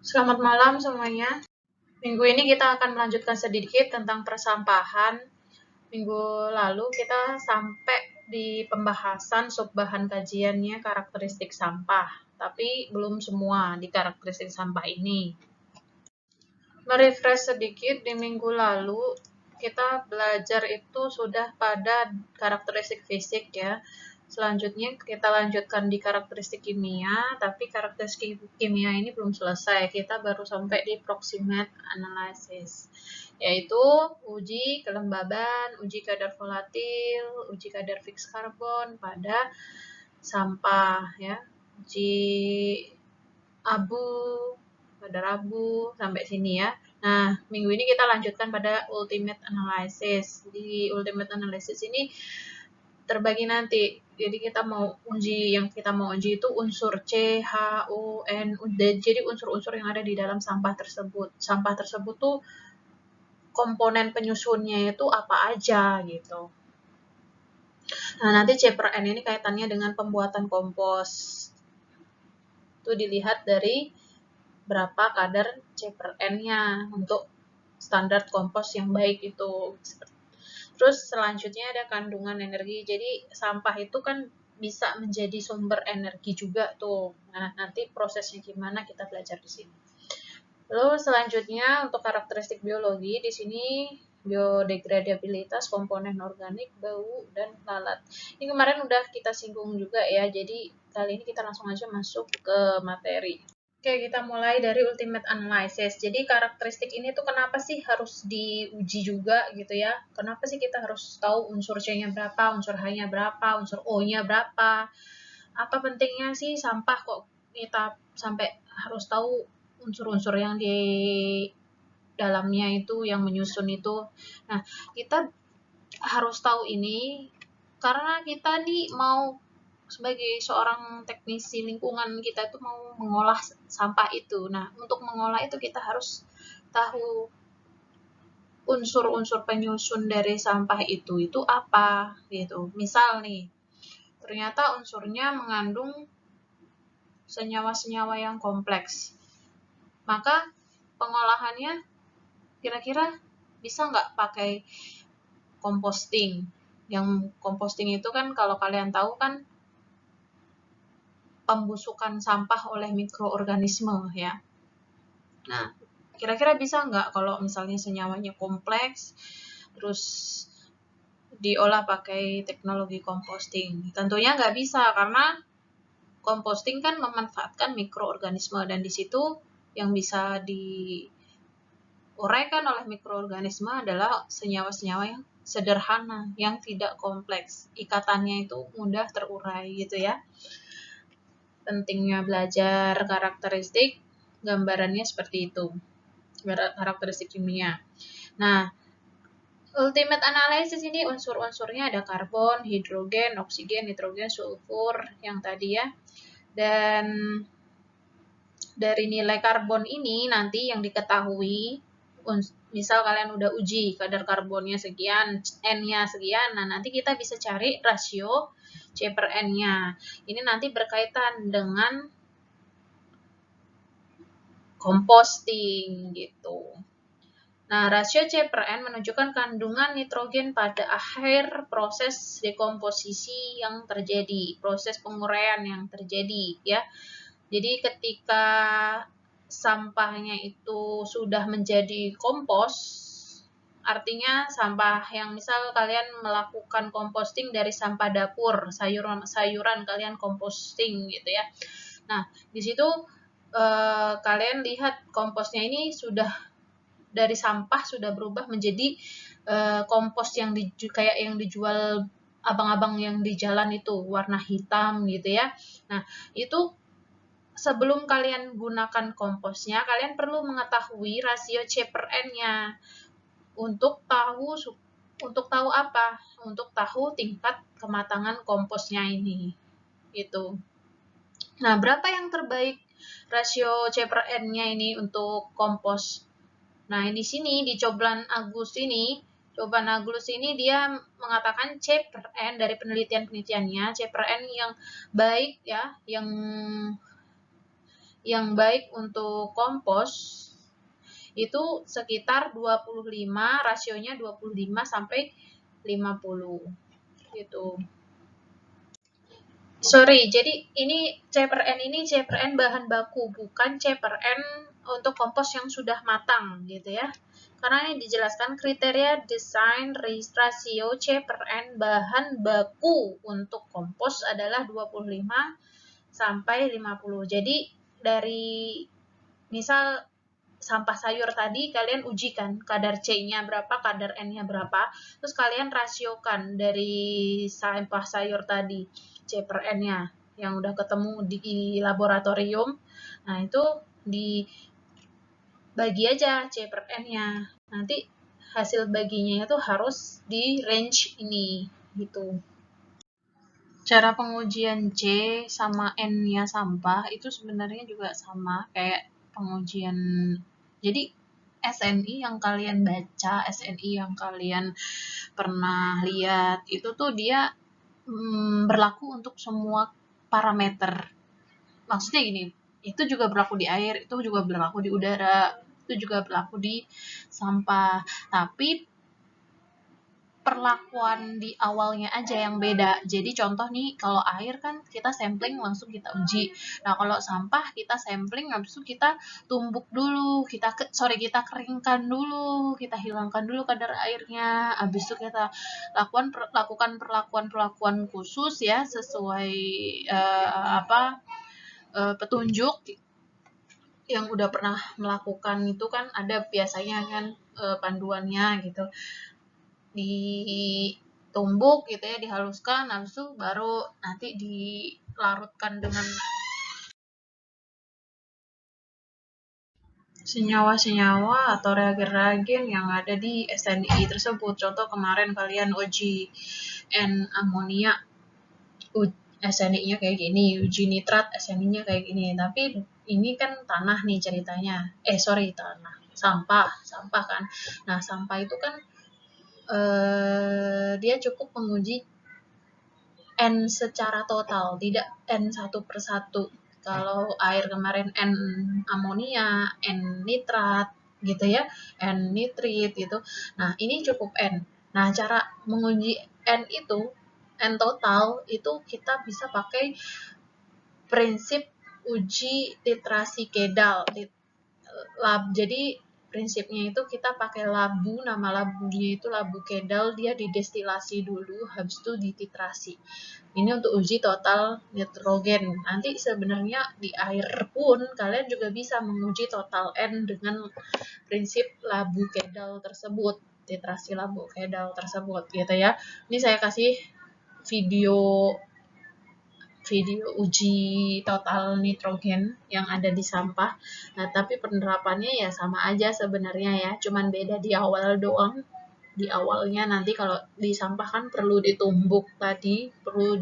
Selamat malam semuanya. Minggu ini kita akan melanjutkan sedikit tentang persampahan. Minggu lalu kita sampai di pembahasan sub bahan kajiannya karakteristik sampah, tapi belum semua di karakteristik sampah ini. Merefresh sedikit, di minggu lalu kita belajar itu sudah pada karakteristik fisik ya. Selanjutnya kita lanjutkan di karakteristik kimia, tapi karakteristik kimia ini belum selesai. Kita baru sampai di proximate analysis, yaitu uji kelembaban, uji kadar volatil, uji kadar fixed karbon pada sampah ya, uji abu, kadar abu, sampai sini ya. Nah, minggu ini kita lanjutkan pada ultimate analysis. Di ultimate analysis ini terbagi nanti. Jadi kita mau uji, yang kita mau uji itu unsur C, H, U, N, jadi unsur-unsur yang ada di dalam sampah tersebut. Sampah tersebut tuh komponen penyusunnya itu apa aja gitu. Nah, nanti C per N ini kaitannya dengan pembuatan kompos. Itu dilihat dari berapa kadar C per N-nya untuk standar kompos yang baik itu. Terus selanjutnya ada kandungan energi. Jadi sampah itu kan bisa menjadi sumber energi juga tuh. Nah, nanti prosesnya gimana kita belajar di sini. Lalu selanjutnya untuk karakteristik biologi, di sini biodegradabilitas komponen organik, bau, dan lalat. Ini kemarin udah kita singgung juga ya, jadi kali ini kita langsung aja masuk ke materi. Oke, kita mulai dari ultimate analysis. Jadi karakteristik ini tuh kenapa sih harus diuji juga gitu ya? Kenapa sih kita harus tahu unsur C-nya berapa, unsur H-nya berapa, unsur O-nya berapa? Apa pentingnya sih sampah kok kita sampai harus tahu unsur-unsur yang di dalamnya itu, yang menyusun itu? Nah, kita harus tahu ini karena kita nih mau sebagai seorang teknisi lingkungan, kita itu mau mengolah sampah itu. Nah, untuk mengolah itu kita harus tahu unsur-unsur penyusun dari sampah itu apa gitu. Misal nih, ternyata unsurnya mengandung senyawa-senyawa yang kompleks. Maka pengolahannya kira-kira bisa nggak pakai composting? Yang composting itu kan kalau kalian tahu kan pembusukan sampah oleh mikroorganisme ya. Nah, kira-kira bisa nggak kalau misalnya senyawanya kompleks, terus diolah pakai teknologi composting? Tentunya nggak bisa, karena composting kan memanfaatkan mikroorganisme, dan di situ yang bisa diuraikan oleh mikroorganisme adalah senyawa-senyawa yang sederhana, yang tidak kompleks. Ikatannya itu mudah terurai gitu ya. Pentingnya belajar karakteristik, gambarannya seperti itu. Karakteristik kimia. Nah, ultimate analysis ini unsur-unsurnya ada karbon, hidrogen, oksigen, nitrogen, sulfur yang tadi ya. Dan dari nilai karbon ini nanti yang diketahui, misal kalian udah uji kadar karbonnya sekian, N-nya sekian, nah nanti kita bisa cari rasio C per N-nya. Ini nanti berkaitan dengan composting gitu. Nah, rasio C per N menunjukkan kandungan nitrogen pada akhir proses dekomposisi yang terjadi, proses penguraian yang terjadi ya. Jadi ketika sampahnya itu sudah menjadi kompos, artinya sampah yang misal kalian melakukan composting dari sampah dapur, sayuran kalian composting gitu ya. Nah, di situ kalian lihat komposnya ini sudah dari sampah sudah berubah menjadi kompos yang kayak yang dijual abang-abang yang di jalan itu, warna hitam gitu ya. Nah, itu sebelum kalian gunakan komposnya, kalian perlu mengetahui rasio C per N-nya untuk tahu apa? Untuk tahu tingkat kematangan komposnya ini. Gitu. Nah, berapa yang terbaik rasio C per N-nya ini untuk kompos? Nah, di sini di Coblan Agus ini dia mengatakan C per N dari penelitiannya, C per N yang baik ya, yang baik untuk kompos itu sekitar 25, rasionya 25 sampai 50 gitu. Sorry, jadi ini C/N ini C/N bahan baku, bukan C/N untuk kompos yang sudah matang gitu ya. Karena ini dijelaskan kriteria desain rasio C/N bahan baku untuk kompos adalah 25 sampai 50. Jadi dari misal sampah sayur tadi kalian ujikan kadar C-nya berapa, kadar N-nya berapa, terus kalian rasiokan dari sampah sayur tadi C/N-nya yang udah ketemu di laboratorium. Nah, itu dibagi aja C/N-nya. Nanti hasil baginya itu harus di range ini gitu. Cara pengujian C sama N-nya sampah itu sebenarnya juga sama kayak pengujian. Jadi SNI yang kalian baca, SNI yang kalian pernah lihat, itu tuh dia berlaku untuk semua parameter. Maksudnya gini, itu juga berlaku di air, itu juga berlaku di udara, itu juga berlaku di sampah. Tapi perlakuan di awalnya aja yang beda. Jadi contoh nih, kalau air kan kita sampling langsung kita uji. Nah, kalau sampah kita sampling habis itu kita tumbuk dulu, kita keringkan dulu, kita hilangkan dulu kadar airnya. Habis itu kita lakukan perlakuan khusus ya sesuai petunjuk yang udah pernah melakukan itu kan ada biasanya kan panduannya gitu. Ditumbuk gitu ya, dihaluskan, habis itu baru nanti dilarutkan dengan senyawa-senyawa atau reagen-reagen yang ada di SNI tersebut. Contoh kemarin kalian uji N-amonia, SNI-nya kayak gini, uji nitrat, SNI-nya kayak gini. Tapi ini kan tanah nih ceritanya. Sampah kan. Nah, sampah itu kan dia cukup menguji N secara total, tidak N satu per satu. Kalau air kemarin N amonia, N nitrat, gitu ya, N nitrit gitu. Nah, ini cukup N. Nah, cara menguji N itu, N total, itu kita bisa pakai prinsip uji titrasi Kedal. Jadi prinsipnya itu kita pakai labu, nama labunya itu labu Kedal, dia didestilasi dulu, habis itu dititrasi. Ini untuk uji total nitrogen. Nanti sebenarnya di air pun kalian juga bisa menguji total N dengan prinsip labu Kedal tersebut, titrasi labu Kedal tersebut gitu ya. Ini saya kasih video uji total nitrogen yang ada di sampah. Nah, tapi penerapannya ya sama aja sebenarnya ya, cuman beda di awal doang. Di awalnya nanti kalau di sampah kan perlu ditumbuk tadi, perlu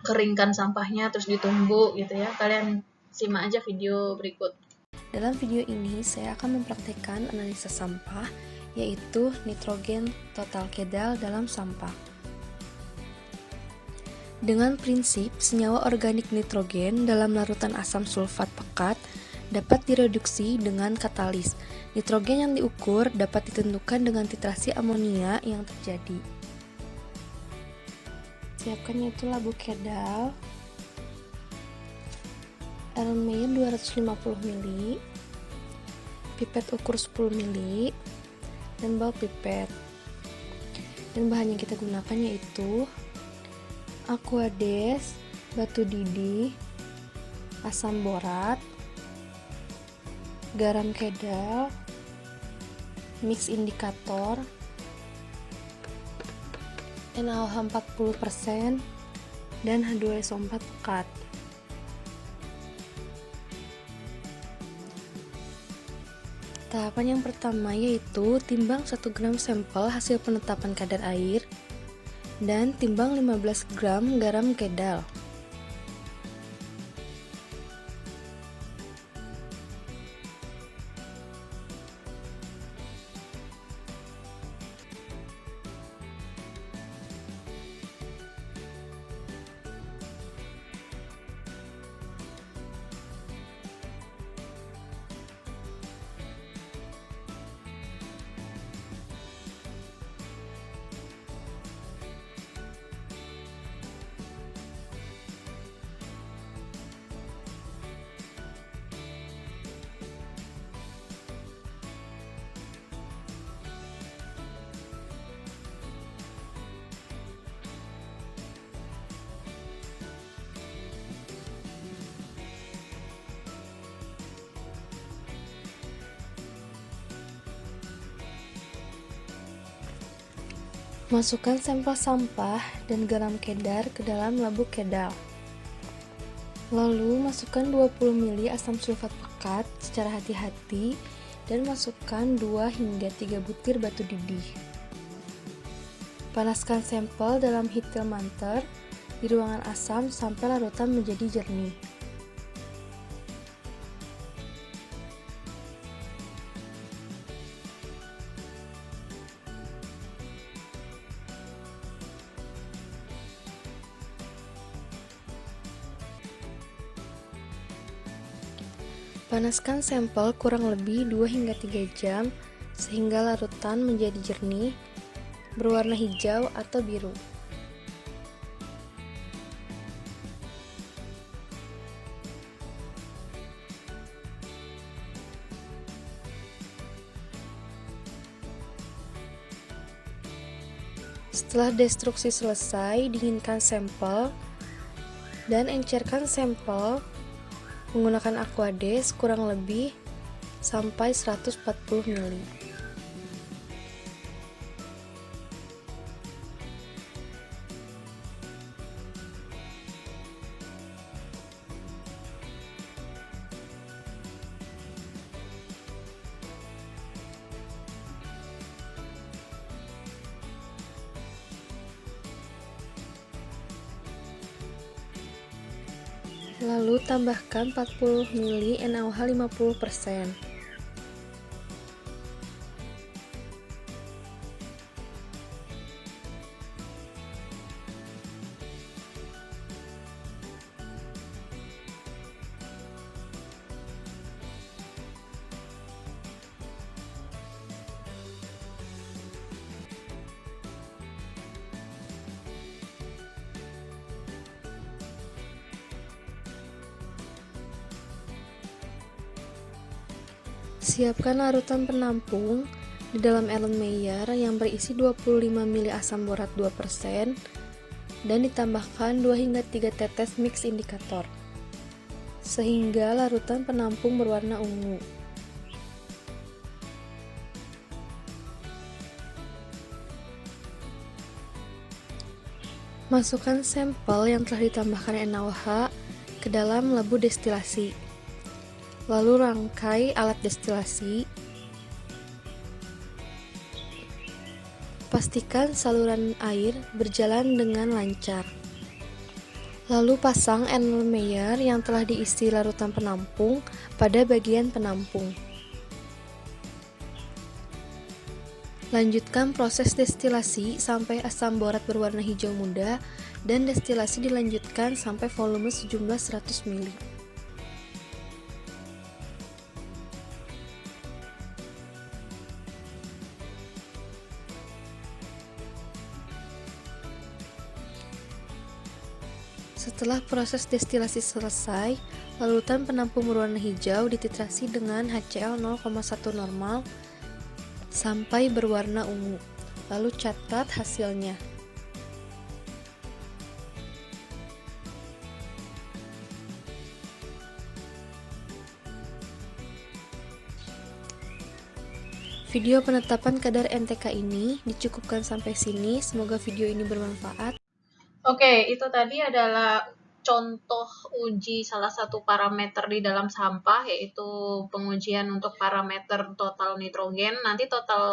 keringkan sampahnya terus ditumbuk gitu ya. Kalian simak aja video berikut. Dalam video ini saya akan mempraktikkan analisa sampah, yaitu nitrogen total Kedal dalam sampah. Dengan prinsip senyawa organik nitrogen dalam larutan asam sulfat pekat dapat direduksi dengan katalis. Nitrogen yang diukur dapat ditentukan dengan titrasi amonia yang terjadi. Siapkan yaitu labu Kedal, Iron Mayer 250 ml, pipet ukur 10 ml, dan bal pipet. Dan bahan yang kita gunakan yaitu Aquades, batu didih, asam borat, garam Kedal, mix indikator, NaOH 40%, dan H2SO4 pekat. Tahapan yang pertama yaitu timbang 1 gram sampel hasil penetapan kadar air dan timbang 15 gram garam Kedal. Masukkan sampel sampah dan garam kedar ke dalam labu kedal. Lalu masukkan 20 ml asam sulfat pekat secara hati-hati dan masukkan 2 hingga 3 butir batu didih. Panaskan sampel dalam heat thermometer di ruangan asam sampai larutan menjadi jernih. Panaskan sampel kurang lebih 2 hingga 3 jam sehingga larutan menjadi jernih, berwarna hijau atau biru. Setelah destruksi selesai, dinginkan sampel dan encerkan sampel menggunakan Aquades kurang lebih sampai 140 ml. Lalu tambahkan 40 ml NaOH 50%. Siapkan larutan penampung di dalam Erlenmeyer yang berisi 25 ml asam borat 2% dan ditambahkan 2 hingga 3 tetes mix indikator sehingga larutan penampung berwarna ungu. Masukkan sampel yang telah ditambahkan NaOH ke dalam labu destilasi. Lalu rangkai alat destilasi. Pastikan saluran air berjalan dengan lancar. Lalu pasang Erlenmeyer yang telah diisi larutan penampung pada bagian penampung. Lanjutkan proses destilasi sampai asam borat berwarna hijau muda dan destilasi dilanjutkan sampai volume sejumlah 100 ml. Setelah proses destilasi selesai, larutan penampung berwarna hijau dititrasi dengan HCl 0,1 normal sampai berwarna ungu. Lalu catat hasilnya. Video penetapan kadar NTK ini dicukupkan sampai sini. Semoga video ini bermanfaat. Oke, itu tadi adalah contoh uji salah satu parameter di dalam sampah, yaitu pengujian untuk parameter total nitrogen, nanti total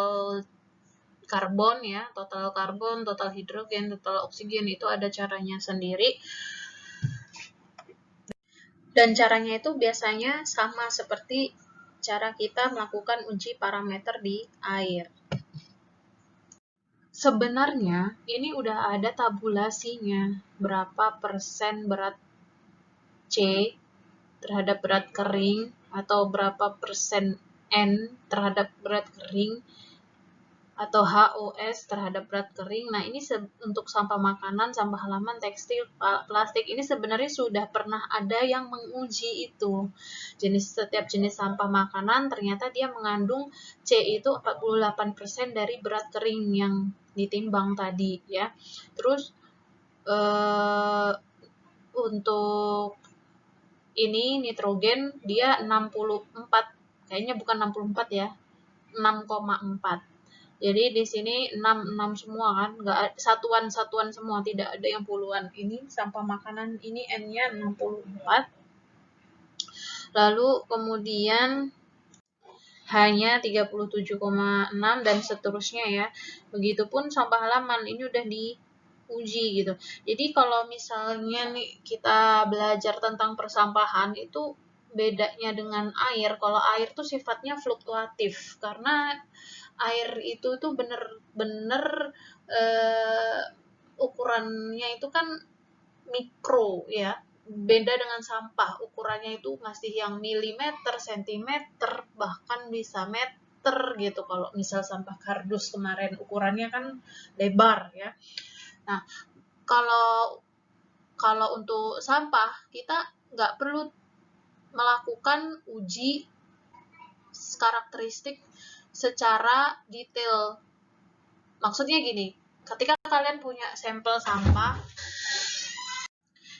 karbon ya, total karbon, total hidrogen, total oksigen, itu ada caranya sendiri. Dan caranya itu biasanya sama seperti cara kita melakukan uji parameter di air. Sebenarnya ini udah ada tabulasinya, berapa persen berat C terhadap berat kering atau berapa persen N terhadap berat kering atau HOS terhadap berat kering. Nah, ini untuk sampah makanan, sampah halaman, tekstil, plastik, ini sebenarnya sudah pernah ada yang menguji itu. Setiap jenis sampah makanan ternyata dia mengandung C itu 48% dari berat kering yang ditimbang tadi ya. Terus untuk ini nitrogen dia 64, kayaknya bukan 64 ya, 6,4. Jadi di sini 6 semua kan, nggak satuan-satuan semua, tidak ada yang puluhan. Ini sampah makanan ini N-nya 64. Lalu kemudian hanya 37,6 dan seterusnya ya. Begitupun sampah halaman ini udah diuji gitu. Jadi kalau misalnya nih kita belajar tentang persampahan itu bedanya dengan air. Kalau air tuh sifatnya fluktuatif karena air itu tuh bener-bener ukurannya itu kan mikro ya. Beda dengan sampah, ukurannya itu masih yang milimeter, sentimeter, bahkan bisa meter gitu. Kalau misal sampah kardus kemarin ukurannya kan lebar ya. Nah, kalau kalau untuk sampah kita nggak perlu melakukan uji karakteristik secara detail. Maksudnya gini, ketika kalian punya sampel sampah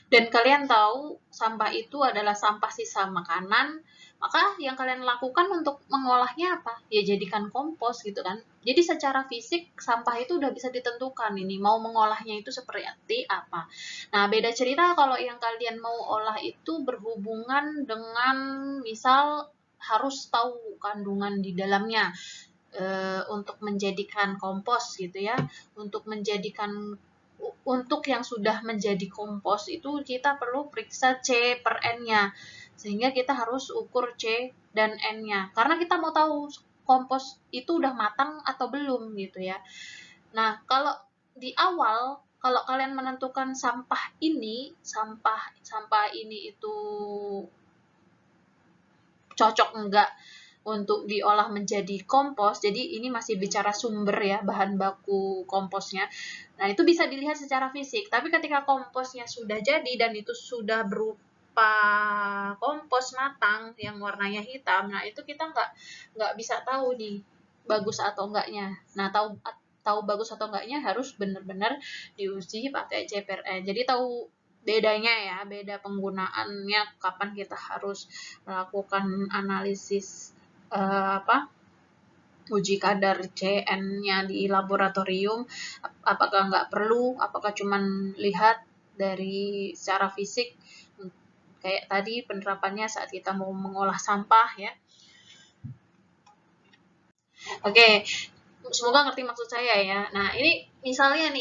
dan kalian tahu sampah itu adalah sampah sisa makanan, maka yang kalian lakukan untuk mengolahnya apa? Ya jadikan kompos gitu kan. Jadi secara fisik sampah itu udah bisa ditentukan ini mau mengolahnya itu seperti apa. Nah, beda cerita kalau yang kalian mau olah itu berhubungan dengan misal harus tahu kandungan di dalamnya untuk menjadikan kompos gitu ya. Untuk yang sudah menjadi kompos itu kita perlu periksa C per N-nya. Sehingga kita harus ukur C dan N-nya. Karena kita mau tahu kompos itu udah matang atau belum gitu ya. Nah, kalau di awal kalau kalian menentukan sampah ini itu cocok enggak untuk diolah menjadi kompos. Jadi ini masih bicara sumber ya, bahan baku komposnya. Nah, itu bisa dilihat secara fisik. Tapi ketika komposnya sudah jadi dan itu sudah berupa kompos matang yang warnanya hitam, nah itu kita nggak bisa tahu nih bagus atau enggaknya. Nah, tahu bagus atau enggaknya harus benar-benar diuji pakai CPRN. Jadi tahu bedanya ya, beda penggunaannya, kapan kita harus melakukan analisis uji kadar CN-nya di laboratorium, apakah nggak perlu, apakah cuman lihat dari secara fisik, kayak tadi penerapannya saat kita mau mengolah sampah ya. Oke, semoga ngerti maksud saya ya. Nah, ini misalnya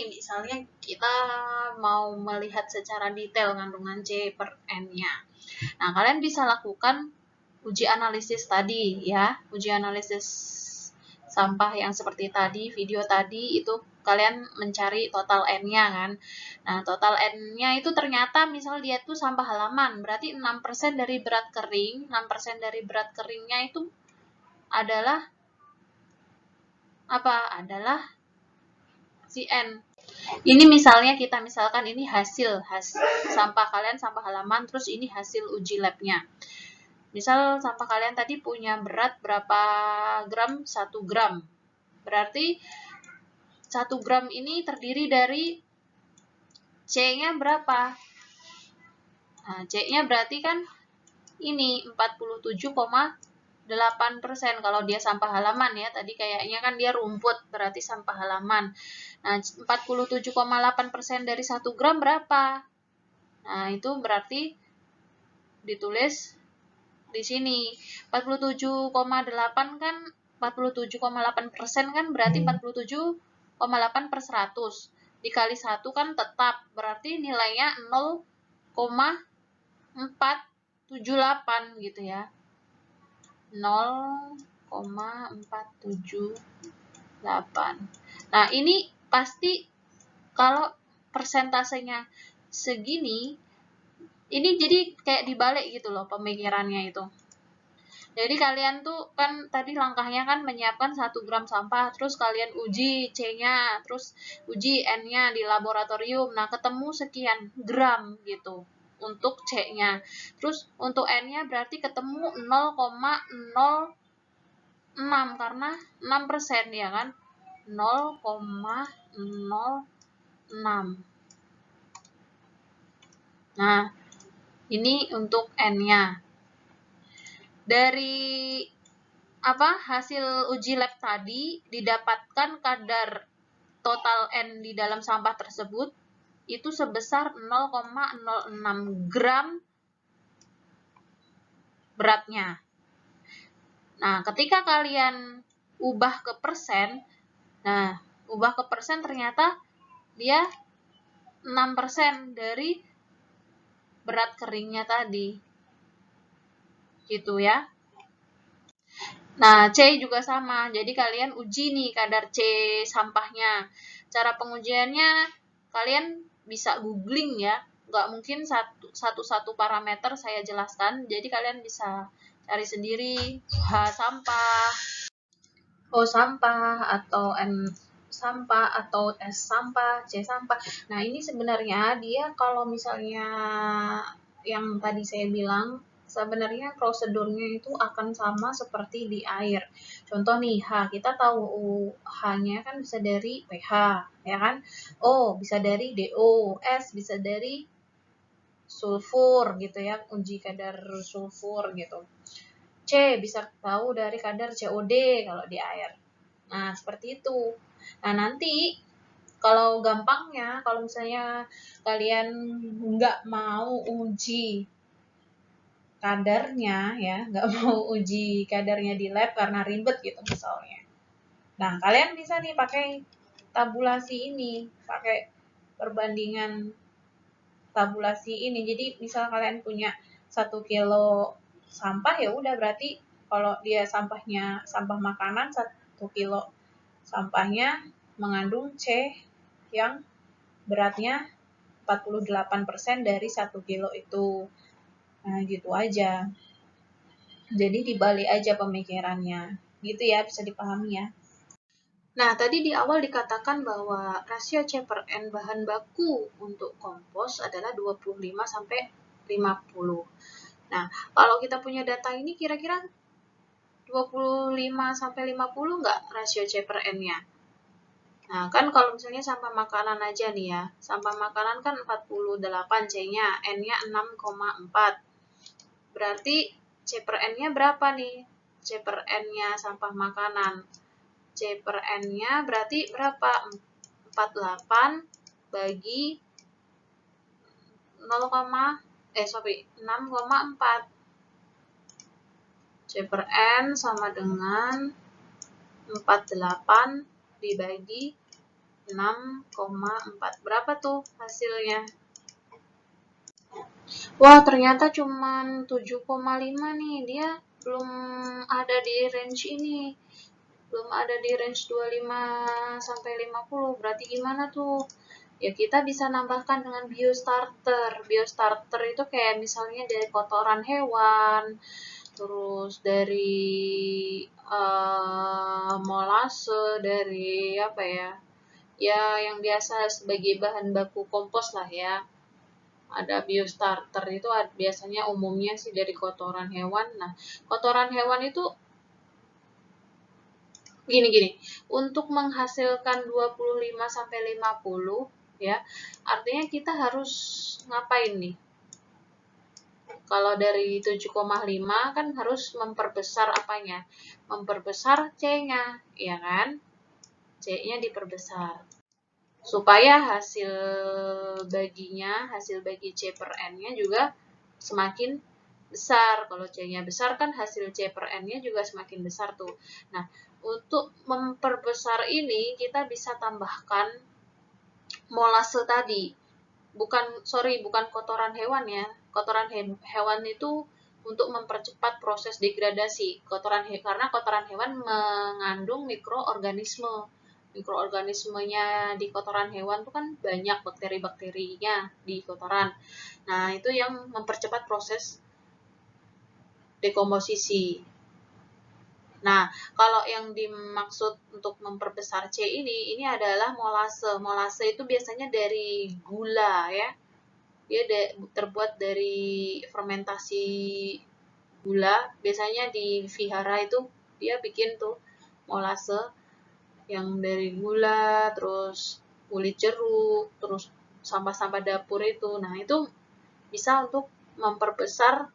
kita mau melihat secara detail kandungan C per N-nya. Nah, kalian bisa lakukan uji analisis tadi ya, uji analisis sampah yang seperti tadi, video tadi itu kalian mencari total N-nya kan. Nah, total N-nya itu ternyata misal dia tuh sampah halaman, berarti 6% dari berat kering, 6% dari berat keringnya itu adalah apa? Adalah si N. Ini misalkan ini hasil sampah kalian, sampah halaman, terus ini hasil uji labnya. Misal sampah kalian tadi punya berat berapa gram? 1 gram. Berarti 1 gram ini terdiri dari C-nya berapa? Nah, C-nya berarti kan ini 47,8% kalau dia sampah halaman ya. Tadi kayaknya kan dia rumput, berarti sampah halaman. Nah, 47,8% dari 1 gram berapa? Nah, itu berarti ditulis di sini 47,8 kan 47,8% kan berarti 47,8 per 100 dikali 1 kan tetap berarti nilainya 0,478 gitu ya, 0,478. Nah, ini pasti kalau persentasenya segini, ini jadi kayak dibalik gitu loh pemikirannya itu. Jadi kalian tuh kan tadi langkahnya kan menyiapkan 1 gram sampah, terus kalian uji C-nya, terus uji N-nya di laboratorium. Nah, ketemu sekian gram gitu untuk C-nya. Terus untuk N-nya berarti ketemu 0,06 karena 6% ya kan. 0,06. Nah, ini untuk N-nya. Dari hasil uji lab tadi didapatkan kadar total N di dalam sampah tersebut itu sebesar 0,06 gram beratnya. Nah, ketika kalian ubah ke persen, ternyata dia 6% dari berat keringnya tadi. Gitu ya. Nah, C juga sama. Jadi kalian uji nih kadar C sampahnya. Cara pengujiannya kalian bisa googling ya. Nggak mungkin satu parameter saya jelaskan. Jadi kalian bisa cari sendiri H sampah, O sampah, atau M sampah, atau S sampah, C sampah. Nah, ini sebenarnya dia kalau misalnya yang tadi saya bilang, sebenarnya prosedurnya itu akan sama seperti di air. Contoh nih, H, kita tahu H-nya kan bisa dari pH, ya kan? O bisa dari DO, S bisa dari sulfur gitu ya, uji kadar sulfur gitu. C bisa tahu dari kadar COD kalau di air. Nah, seperti itu. Nah, nanti kalau gampangnya, kalau misalnya kalian nggak mau uji kadarnya ya, nggak mau uji kadarnya di lab karena ribet gitu misalnya. Nah, kalian bisa nih pakai tabulasi ini, pakai perbandingan tabulasi ini. Jadi misal kalian punya 1 kilo sampah, ya udah berarti kalau dia sampahnya sampah makanan 1 kilo sampahnya mengandung C yang beratnya 48% dari 1 kilo itu. Nah, gitu aja. Jadi dibalik aja pemikirannya. Gitu ya, bisa dipahami ya. Nah, tadi di awal dikatakan bahwa rasio C per N bahan baku untuk kompos adalah 25 sampai 50. Nah, kalau kita punya data ini kira-kira 25 sampai 50 nggak rasio C per N-nya? Nah, kan kalau misalnya sampah makanan aja nih ya, sampah makanan kan 48 C-nya, N-nya 6,4. Berarti C per N-nya berapa nih? C per N-nya sampah makanan. C per N-nya berarti berapa? 48 bagi 6,4. C per N sama dengan 48 dibagi 6,4. Berapa tuh hasilnya? Wah, ternyata cuman 7,5 nih. Dia belum ada di range ini. Belum ada di range 25 sampai 50. Berarti gimana tuh? Ya kita bisa nambahkan dengan biostarter. Biostarter itu kayak misalnya dari kotoran hewan, terus dari molase, dari apa ya? Ya yang biasa sebagai bahan baku kompos lah ya. Ada biostarter itu biasanya umumnya sih dari kotoran hewan. Nah, kotoran hewan itu gini, untuk menghasilkan 25 sampai 50 ya, artinya kita harus ngapain nih? Kalau dari 7,5 kan harus memperbesar apanya? Memperbesar C-nya, ya kan? C-nya diperbesar. Supaya hasil bagi C per N-nya juga semakin besar. Kalau C-nya besar kan hasil C per N-nya juga semakin besar tuh. Nah, untuk memperbesar ini kita bisa tambahkan molase tadi. Bukan kotoran hewan ya. Kotoran hewan itu untuk mempercepat proses degradasi. Karena kotoran hewan mengandung mikroorganisme. Mikroorganismenya di kotoran hewan itu kan banyak bakteri-bakterinya di kotoran. Nah, itu yang mempercepat proses dekomposisi. Nah, kalau yang dimaksud untuk memperbesar C ini adalah molase. Molase itu biasanya dari gula ya. Dia terbuat dari fermentasi gula. Biasanya di vihara itu dia bikin tuh molase yang dari gula, terus kulit jeruk, terus sampah-sampah dapur itu. Nah, itu bisa untuk memperbesar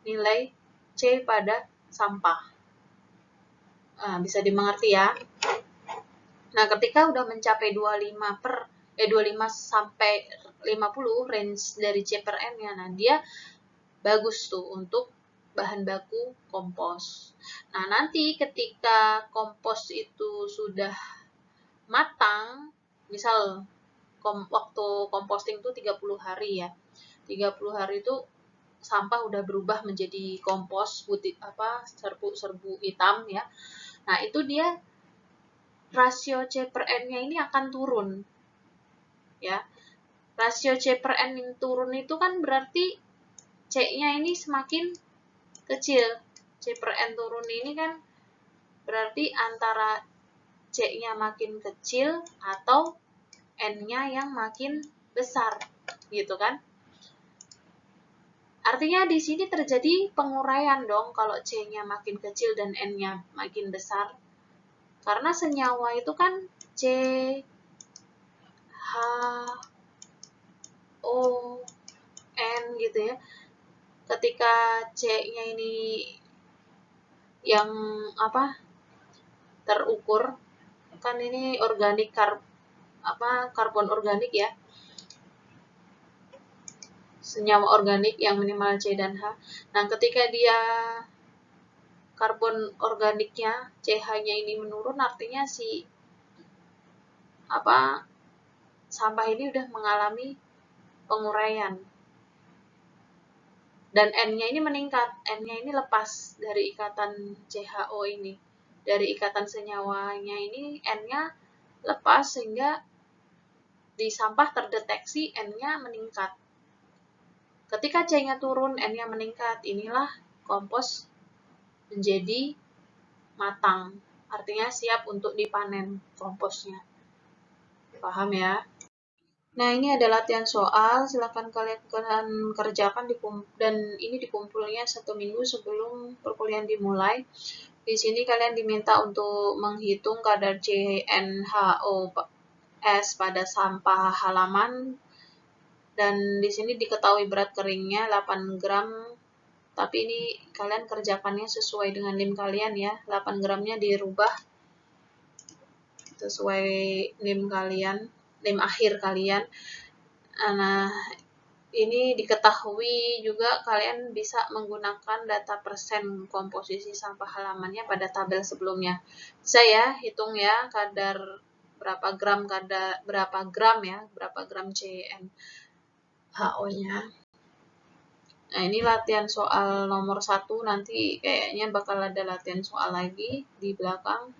nilai C pada sampah. Bisa dimengerti ya. Nah, ketika udah mencapai 25 sampai 50 range dari C per N-nya, nah dia bagus tuh untuk bahan baku kompos. Nah, nanti ketika kompos itu sudah matang, misal waktu composting tuh 30 hari ya. 30 hari itu sampah udah berubah menjadi kompos serbu hitam ya. Nah, itu dia rasio C per N-nya ini akan turun. Ya. Rasio C per N yang turun itu kan berarti C-nya ini semakin kecil. C per N turun ini kan berarti antara C-nya makin kecil atau N-nya yang makin besar, gitu kan? Artinya di sini terjadi penguraian dong kalau C-nya makin kecil dan N-nya makin besar. Karena senyawa itu kan C, H, O, N gitu ya. Ketika C-nya ini yang terukur, kan ini organik karbon organik ya. Senyawa organik yang minimal C dan H. Nah, ketika dia karbon organiknya CH-nya ini menurun, artinya sampah ini udah mengalami penguraian. Dan N-nya ini meningkat, N-nya ini lepas dari ikatan CHO ini. Dari ikatan senyawanya ini N-nya lepas sehingga di sampah terdeteksi N-nya meningkat. Ketika C-nya turun, N-nya meningkat. Inilah kompos menjadi matang. Artinya siap untuk dipanen komposnya. Paham ya? Nah, ini ada latihan soal. Silakan kalian kerjakan dan ini dikumpulnya 1 minggu sebelum perkuliahan dimulai. Di sini kalian diminta untuk menghitung kadar CnHOS pada sampah halaman. Dan di sini diketahui berat keringnya 8 gram. Tapi ini kalian kerjakannya sesuai dengan NIM kalian ya. 8 gramnya dirubah sesuai NIM kalian, NIM akhir kalian. Nah, ini diketahui juga kalian bisa menggunakan data persen komposisi sampah halamannya pada tabel sebelumnya. Bisa ya, hitung ya kadar berapa gram CnHO-nya. Nah, ini latihan soal nomor 1, nanti kayaknya bakal ada latihan soal lagi di belakang.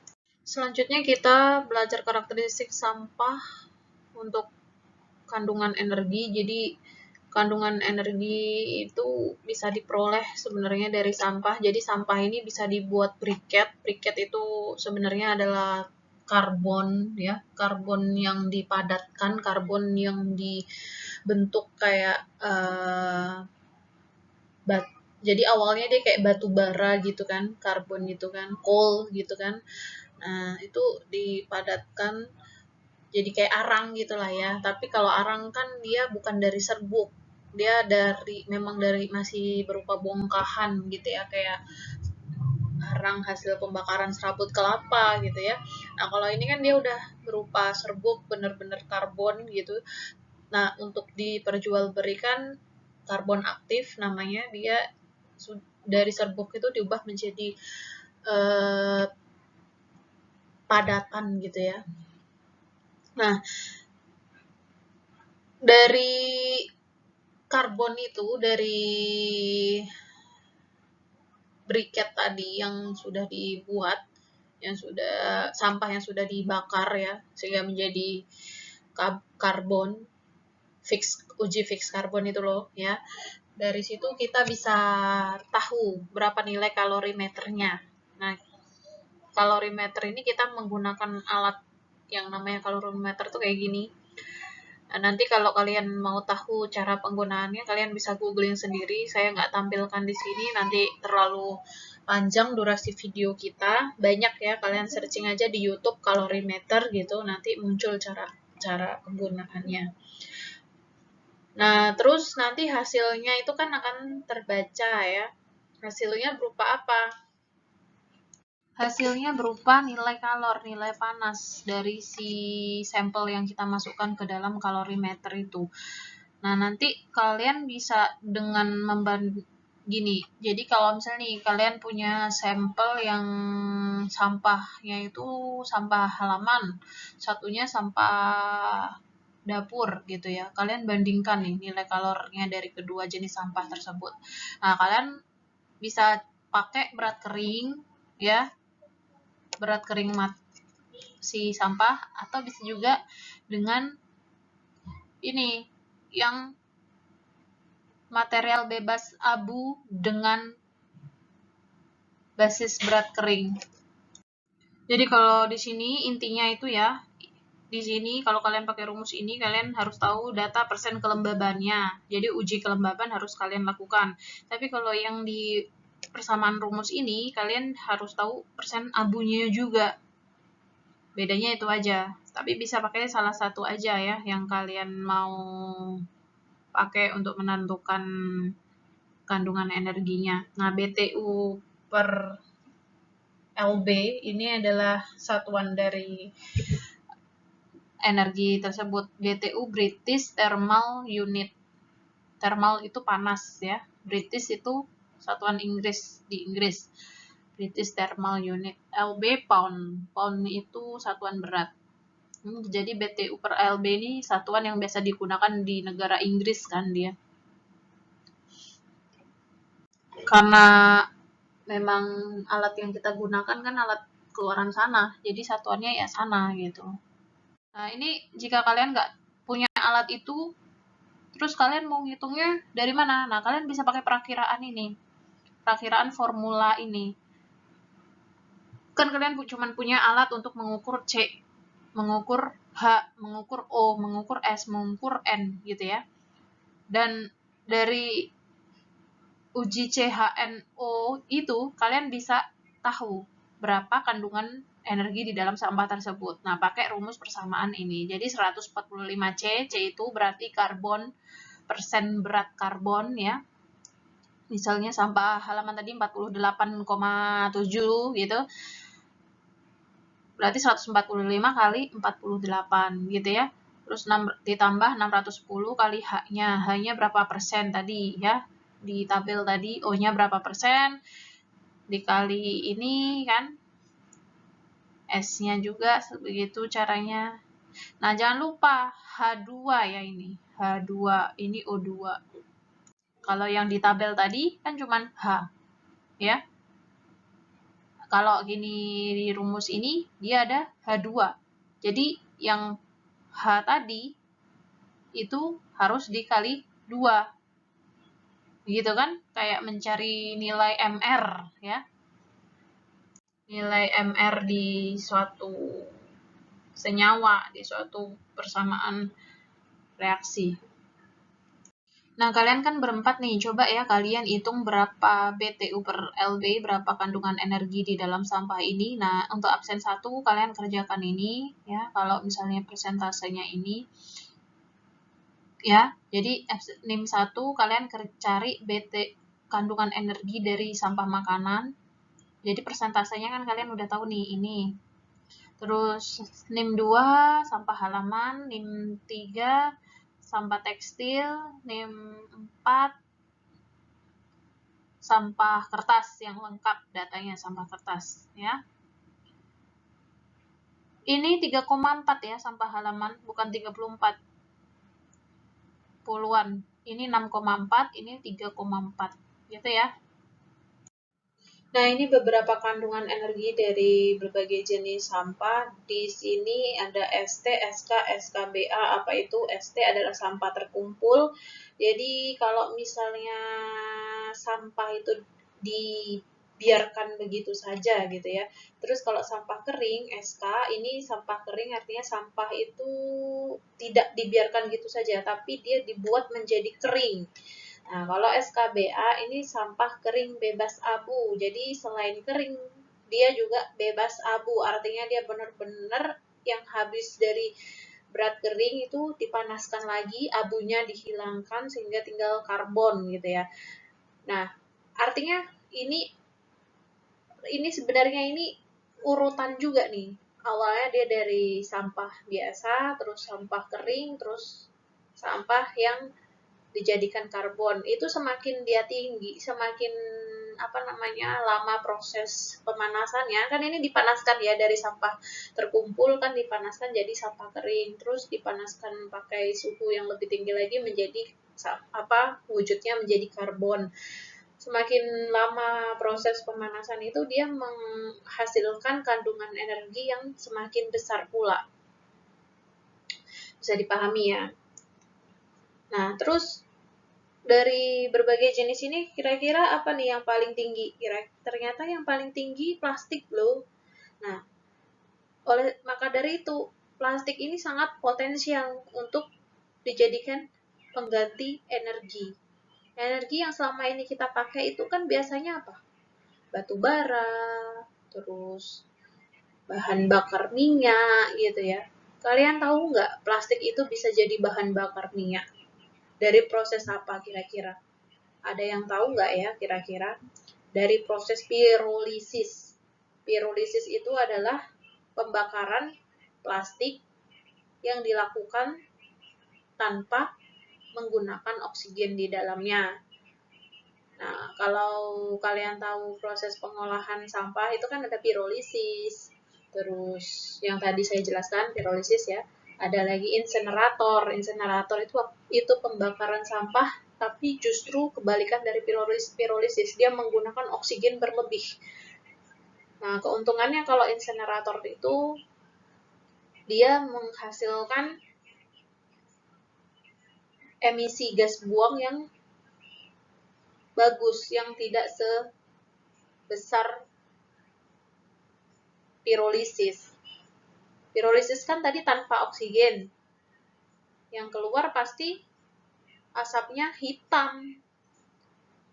Selanjutnya kita belajar karakteristik sampah untuk kandungan energi. Jadi kandungan energi itu bisa diperoleh sebenarnya dari sampah. Jadi sampah ini bisa dibuat briket. Briket itu sebenarnya adalah karbon ya, karbon yang dipadatkan, karbon yang dibentuk kayak jadi awalnya dia kayak batu bara gitu kan, karbon gitu kan, coal gitu kan. Nah, itu dipadatkan jadi kayak arang gitulah ya. Tapi kalau arang kan dia bukan dari serbuk. Dia memang dari masih berupa bongkahan gitu ya, kayak arang hasil pembakaran serabut kelapa gitu ya. Nah, kalau ini kan dia udah berupa serbuk, bener-bener karbon gitu. Nah, untuk diperjualbelikan karbon aktif namanya, dia dari serbuk itu diubah menjadi padatan gitu ya. Nah, dari karbon itu, dari briket tadi yang sudah dibuat, sampah yang sudah dibakar ya, sehingga menjadi karbon, uji fix karbon itu loh ya. Dari situ kita bisa tahu berapa nilai kalorimeternya. Nah, kalorimeter ini kita menggunakan alat yang namanya kalorimeter tuh kayak gini. Nah, nanti kalau kalian mau tahu cara penggunaannya, kalian bisa googling sendiri. Saya nggak tampilkan di sini, nanti terlalu panjang durasi video kita. Banyak ya, kalian searching aja di YouTube kalorimeter gitu, nanti muncul cara penggunaannya. Nah, terus nanti hasilnya itu kan akan terbaca ya. Hasilnya berupa apa? hasilnya berupa nilai kalor, nilai panas dari si sampel yang kita masukkan ke dalam kalorimeter itu. Nah, nanti kalian bisa dengan gini. Jadi kalau misalnya nih kalian punya sampel yang sampahnya itu sampah halaman, satunya sampah dapur gitu ya. Kalian bandingkan nih nilai kalornya dari kedua jenis sampah tersebut. Nah, kalian bisa pakai berat kering ya, berat kering si sampah, atau bisa juga dengan ini yang material bebas abu dengan basis berat kering. Jadi kalau di sini intinya itu ya, di sini kalau kalian pakai rumus ini kalian harus tahu data persen kelembabannya. Jadi uji kelembaban harus kalian lakukan. Tapi kalau yang di persamaan rumus ini kalian harus tahu persen abunya juga. Bedanya itu aja. Tapi bisa pakai salah satu aja ya yang kalian mau pakai untuk menentukan kandungan energinya. Nah, BTU per LB ini adalah satuan dari energi tersebut. BTU British Thermal Unit. Thermal itu panas ya. British itu satuan Inggris di Inggris. British Thermal Unit. LB pound. Pound itu satuan berat. Jadi BTU per LB ini satuan yang biasa digunakan di negara Inggris kan dia. Karena memang alat yang kita gunakan kan alat keluaran sana, jadi satuannya ya sana gitu. Nah, ini jika kalian nggak punya alat itu, terus kalian mau ngitungnya dari mana? Nah, kalian bisa pakai perakiraan ini, perakiraan formula ini. Kan kalian cuma punya alat untuk mengukur C, mengukur H, mengukur O, mengukur S, mengukur N gitu ya. Dan dari uji CHNO itu kalian bisa tahu berapa kandungan energi di dalam sampah tersebut. Nah, pakai rumus persamaan ini. Jadi 145C, C itu berarti karbon, persen berat karbon ya. Misalnya sampah halaman tadi 48,7 gitu. Berarti 145 kali 48 gitu ya. Terus ditambah 610 kali H-nya. H-nya berapa persen tadi ya? Di tabel tadi O-nya berapa persen, dikali ini kan, S-nya juga begitu caranya. Nah, jangan lupa H2 ya ini. H2, ini O2. Kalau yang di tabel tadi kan cuman H, ya. Kalau gini di rumus ini, dia ada H2. Jadi, yang H tadi itu harus dikali 2. Gitu kan? Kayak mencari nilai MR, ya. Nilai MR di suatu senyawa, di suatu persamaan reaksi. Nah, kalian kan berempat nih, coba ya kalian hitung berapa BTU per LB, berapa kandungan energi di dalam sampah ini. Nah, untuk absen 1 kalian kerjakan ini, ya, kalau misalnya persentasenya ini, ya, jadi NIM 1 kalian cari kandungan energi dari sampah makanan. Jadi persentasenya kan kalian udah tahu nih, ini. Terus NIM 2 sampah halaman, NIM 3 sampah tekstil, NIM 4 sampah kertas yang lengkap datanya, sampah kertas ya. Ini 3,4 ya sampah halaman, bukan 34 puluhan. Ini 6,4, ini 3,4 gitu ya. Nah, ini beberapa kandungan energi dari berbagai jenis sampah. Di sini ada ST, SK, SKBA. Apa itu? ST adalah sampah terkumpul. Jadi, kalau misalnya sampah itu dibiarkan begitu saja gitu ya. Terus kalau sampah kering, SK, ini sampah kering artinya sampah itu tidak dibiarkan gitu saja, tapi dia dibuat menjadi kering. Nah, kalau SKBA ini sampah kering bebas abu. Jadi selain kering, dia juga bebas abu. Artinya dia benar-benar yang habis dari berat kering itu dipanaskan lagi, abunya dihilangkan sehingga tinggal karbon gitu ya. Nah, artinya ini sebenarnya ini urutan juga nih. Awalnya dia dari sampah biasa, terus sampah kering, terus sampah yang dijadikan karbon. Itu semakin dia tinggi, semakin lama proses pemanasannya. Kan ini dipanaskan ya, dari sampah terkumpul kan dipanaskan jadi sampah kering, terus dipanaskan pakai suhu yang lebih tinggi lagi menjadi wujudnya menjadi karbon. Semakin lama proses pemanasan itu dia menghasilkan kandungan energi yang semakin besar pula. Bisa dipahami ya. Nah, terus dari berbagai jenis ini kira-kira apa nih yang paling tinggi? Ternyata yang paling tinggi plastik loh. Nah, maka dari itu plastik ini sangat potensial untuk dijadikan pengganti energi. Energi yang selama ini kita pakai itu kan biasanya apa? Batu bara, terus bahan bakar minyak gitu ya. Kalian tahu nggak plastik itu bisa jadi bahan bakar minyak? Dari proses apa kira-kira? Ada yang tahu nggak ya kira-kira? Dari proses pirolisis. Pirolisis itu adalah pembakaran plastik yang dilakukan tanpa menggunakan oksigen di dalamnya. Nah, kalau kalian tahu proses pengolahan sampah itu kan ada pirolisis. Terus yang tadi saya jelaskan pirolisis ya. Ada lagi insenerator. Insenerator itu pembakaran sampah, tapi justru kebalikan dari pirolisis. Dia menggunakan oksigen berlebih. Nah, keuntungannya kalau insenerator itu dia menghasilkan emisi gas buang yang bagus, yang tidak sebesar pirolisis. Pirolisis kan tadi tanpa oksigen. Yang keluar pasti asapnya hitam.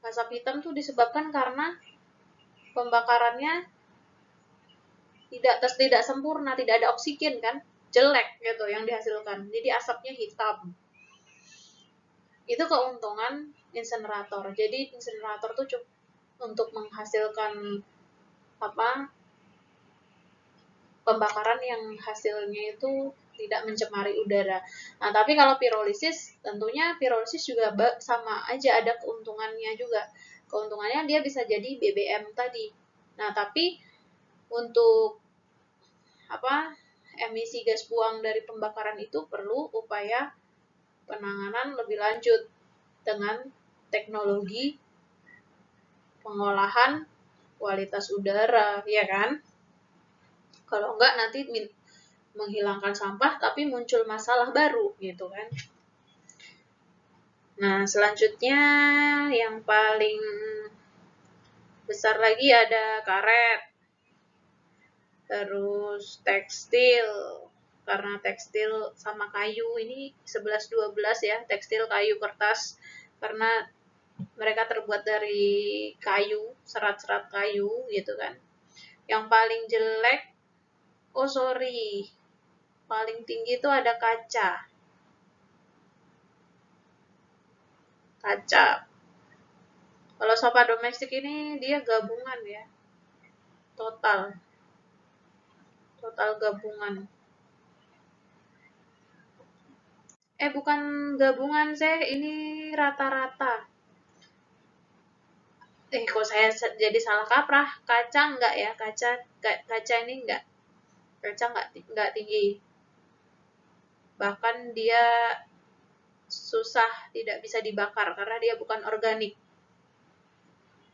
Asap hitam tuh disebabkan karena pembakarannya tidak sempurna, tidak ada oksigen kan, jelek gitu yang dihasilkan. Jadi asapnya hitam. Itu keuntungan insenerator. Jadi insenerator tuh cukup untuk menghasilkan pembakaran yang hasilnya itu tidak mencemari udara. Nah, tapi kalau pirolisis, tentunya pirolisis juga sama aja ada keuntungannya juga. Keuntungannya dia bisa jadi BBM tadi. Nah, tapi untuk emisi gas buang dari pembakaran itu perlu upaya penanganan lebih lanjut dengan teknologi pengolahan kualitas udara, ya kan? Kalau enggak nanti menghilangkan sampah tapi muncul masalah baru gitu kan. Nah, selanjutnya yang paling besar lagi ada karet. Terus tekstil. Karena tekstil sama kayu ini 11-12 ya, tekstil, kayu, kertas. Karena mereka terbuat dari kayu, serat-serat kayu gitu kan. Yang paling jelek, paling tinggi itu ada kaca. Kalau sampah domestik ini dia gabungan ya. Total gabungan. Bukan gabungan ini rata-rata. Kok saya jadi salah kaprah. Kaca enggak ya? Kaca ini enggak. Kaca enggak tinggi. Bahkan dia susah, tidak bisa dibakar karena dia bukan organik.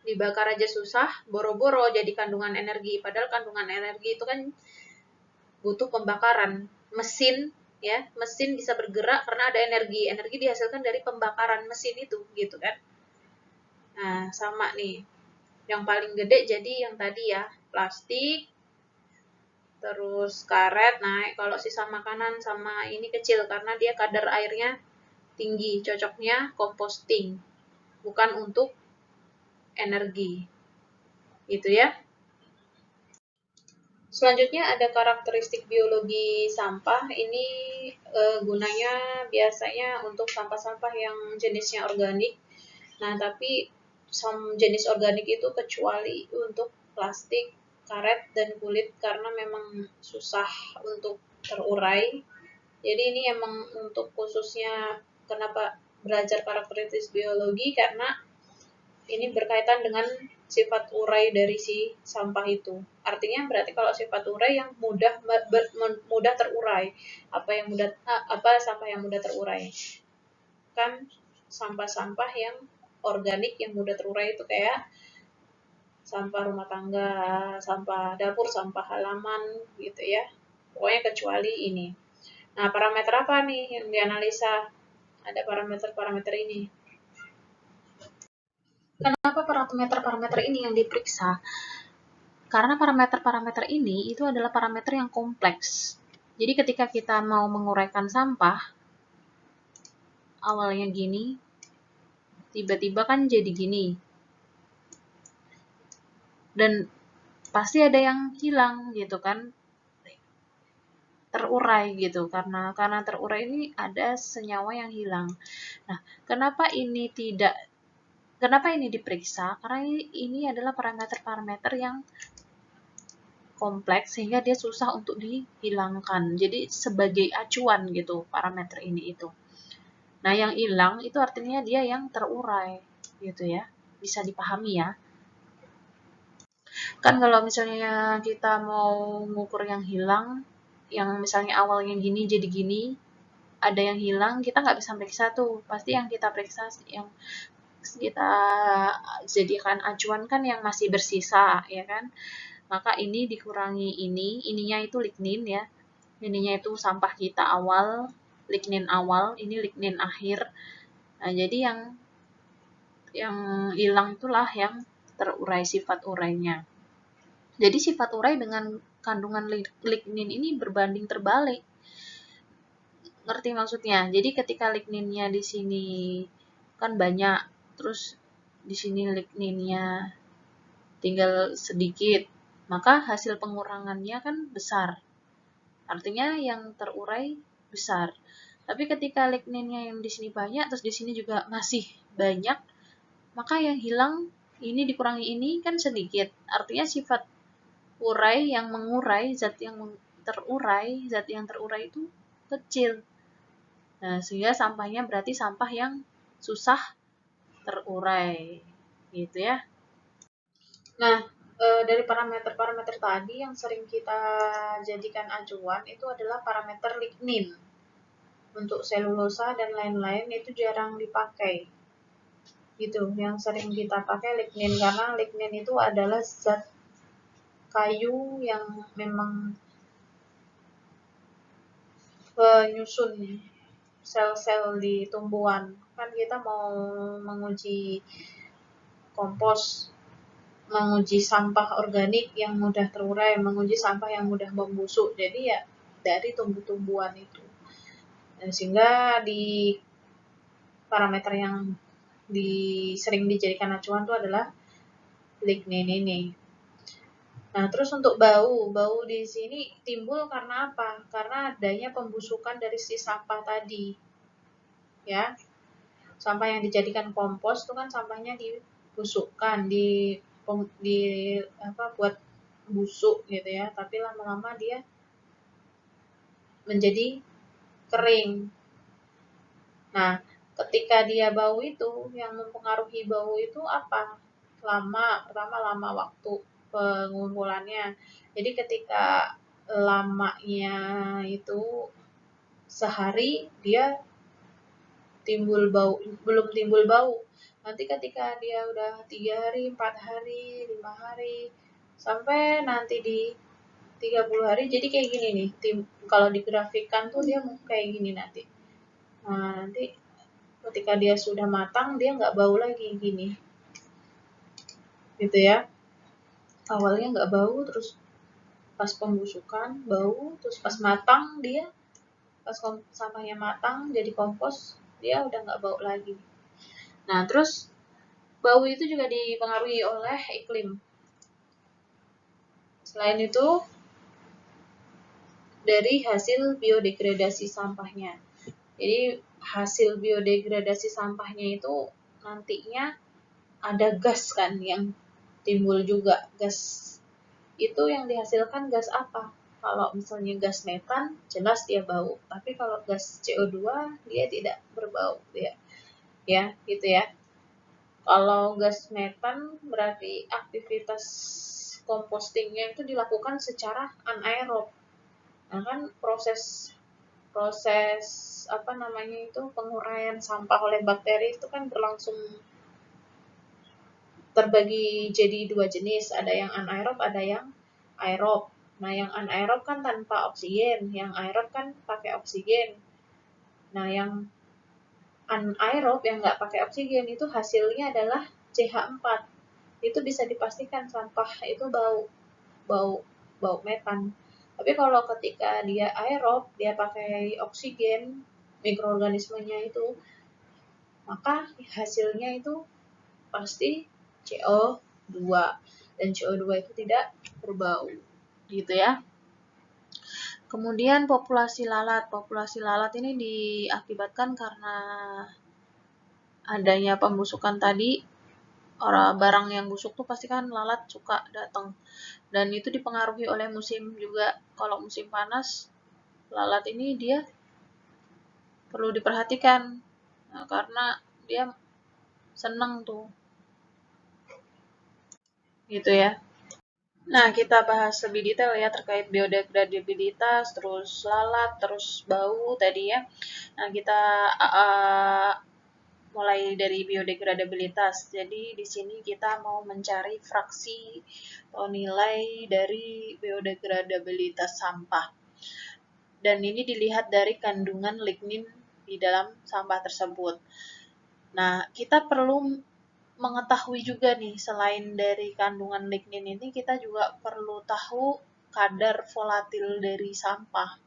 Dibakar aja susah, boro-boro jadi kandungan energi. Padahal kandungan energi itu kan butuh pembakaran. Mesin bisa bergerak karena ada energi. Energi dihasilkan dari pembakaran mesin itu, gitu kan. Nah, sama nih. Yang paling gede jadi yang tadi ya, plastik, terus karet naik. Kalau sisa makanan sama ini kecil karena dia kadar airnya tinggi. Cocoknya composting, bukan untuk energi. Gitu ya. Selanjutnya ada karakteristik biologi sampah. Ini gunanya biasanya untuk sampah-sampah yang jenisnya organik. Nah, tapi jenis organik itu kecuali untuk plastik, karet dan kulit karena memang susah untuk terurai. Jadi ini emang untuk khususnya kenapa belajar karakteristik biologi, karena ini berkaitan dengan sifat urai dari si sampah itu. Artinya berarti kalau sifat urai yang mudah terurai. Apa sampah yang mudah terurai? Kan sampah-sampah yang organik yang mudah terurai itu kayak sampah rumah tangga, sampah dapur, sampah halaman gitu ya. Pokoknya kecuali ini. Nah, parameter apa nih yang dianalisa? Ada parameter-parameter ini. Kenapa parameter-parameter ini yang diperiksa? Karena parameter-parameter ini itu adalah parameter yang kompleks. Jadi ketika kita mau menguraikan sampah, awalnya gini, tiba-tiba kan jadi gini. Dan pasti ada yang hilang gitu kan, terurai gitu, karena terurai ini ada senyawa yang hilang. Nah, kenapa ini diperiksa? Karena ini adalah parameter-parameter yang kompleks sehingga dia susah untuk dihilangkan. Jadi sebagai acuan gitu parameter ini itu. Nah, yang hilang itu artinya dia yang terurai gitu ya. Bisa dipahami ya. Kan kalau misalnya kita mau mengukur yang hilang, yang misalnya awalnya gini jadi gini, ada yang hilang, kita nggak bisa periksa tuh. Pasti yang kita periksa, yang kita jadikan acuan kan yang masih bersisa, ya kan? Maka ini dikurangi ininya itu lignin ya. Ininya itu sampah kita awal, lignin awal, ini lignin akhir. Nah, jadi yang hilang itulah yang terurai, sifat urainya. Jadi sifat urai dengan kandungan lignin ini berbanding terbalik. Ngerti maksudnya? Jadi ketika ligninnya di sini kan banyak, terus di sini ligninnya tinggal sedikit, maka hasil pengurangannya kan besar. Artinya yang terurai besar. Tapi ketika ligninnya yang di sini banyak, terus di sini juga masih banyak, maka yang hilang ini dikurangi ini kan sedikit. Artinya sifat urai yang mengurai, zat yang terurai itu kecil. Nah, sehingga sampahnya berarti sampah yang susah terurai, gitu ya. Nah, dari parameter-parameter tadi yang sering kita jadikan acuan itu adalah parameter lignin. Untuk selulosa dan lain-lain itu jarang dipakai. Gitu, yang sering kita pakai lignin karena lignin itu adalah zat kayu yang memang penyusun sel-sel di tumbuhan. Kan kita mau menguji kompos, menguji sampah organik yang mudah terurai, menguji sampah yang mudah membusuk. Jadi ya dari tumbuh-tumbuhan itu. Dan sehingga di parameter yang sering dijadikan acuan itu adalah lignin ini. Nah, terus untuk bau di sini timbul karena apa? Karena adanya pembusukan dari si sampah tadi. Ya. Sampah yang dijadikan kompos itu kan sampahnya dibusukkan, buat busuk gitu ya. Tapi lama-lama dia menjadi kering. Nah, ketika dia bau itu, yang mempengaruhi bau itu apa? Pertama lama waktu pengumpulannya. Jadi ketika lamanya itu sehari, dia belum timbul bau. Nanti ketika dia udah 3 hari, 4 hari, 5 hari, sampai nanti di 30 hari, jadi kayak gini nih. Kalau digrafikkan tuh dia kayak gini nanti. Nah, nanti ketika dia sudah matang, dia nggak bau lagi gini. Gitu ya. Awalnya nggak bau, terus pas pembusukan bau, terus pas matang pas sampahnya matang jadi kompos, dia udah nggak bau lagi. Nah, terus bau itu juga dipengaruhi oleh iklim. Selain itu, dari hasil biodegradasi sampahnya. Jadi hasil biodegradasi sampahnya itu nantinya ada gas kan yang timbul juga, gas itu yang dihasilkan gas apa? Kalau misalnya gas metan, jelas dia bau. Tapi kalau gas CO2, dia tidak berbau. Ya, gitu ya. Kalau gas metan berarti aktivitas compostingnya itu dilakukan secara anaerob. Nah kan proses apa namanya itu penguraian sampah oleh bakteri itu kan berlangsung terbagi jadi dua jenis, ada yang anaerob, ada yang aerob. Nah, yang anaerob kan tanpa oksigen, yang aerob kan pakai oksigen. Nah, yang anaerob yang nggak pakai oksigen itu hasilnya adalah CH4. Itu bisa dipastikan sampah itu bau metan. Tapi kalau ketika dia aerob, dia pakai oksigen, mikroorganismenya itu, maka hasilnya itu pasti CO2 dan CO2 itu tidak berbau gitu ya. Kemudian populasi lalat. Populasi lalat ini diakibatkan karena adanya pembusukan tadi. Orang barang yang busuk tuh pasti kan lalat suka datang. Dan itu dipengaruhi oleh musim juga. Kalau musim panas, lalat ini dia perlu diperhatikan. Nah, karena dia seneng tuh. Gitu ya. Nah, kita bahas lebih detail ya terkait biodegradabilitas, terus lalat, terus bau tadi ya. Nah, kita mulai dari biodegradabilitas. Jadi, di sini kita mau mencari fraksi atau nilai dari biodegradabilitas sampah. Dan ini dilihat dari kandungan lignin di dalam sampah tersebut. Nah, kita perlu mengetahui juga nih, selain dari kandungan lignin ini, kita juga perlu tahu kadar volatil dari sampah.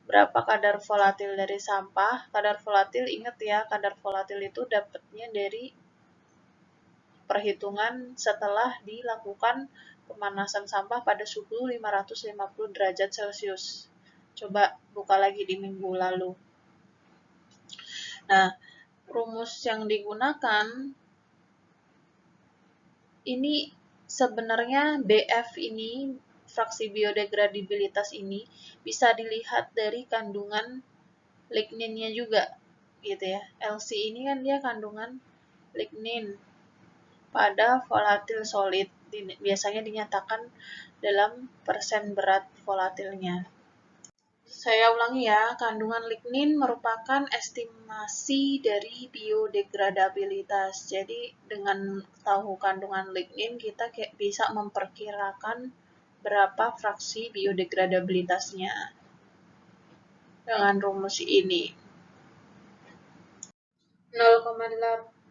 Berapa kadar volatil dari sampah? Kadar volatil, ingat ya, kadar volatil itu dapatnya dari perhitungan setelah dilakukan pemanasan sampah pada suhu 550 derajat Celcius. Coba buka lagi di minggu lalu. Nah, rumus yang digunakan ini sebenarnya BF ini, fraksi biodegradabilitas ini, bisa dilihat dari kandungan ligninnya juga, gitu ya. LC ini kan dia kandungan lignin pada volatil solid, biasanya dinyatakan dalam persen berat volatilnya. Saya ulangi ya, kandungan lignin merupakan estimasi dari biodegradabilitas. Jadi dengan tahu kandungan lignin, kita bisa memperkirakan berapa fraksi biodegradabilitasnya dengan rumus ini. 0,83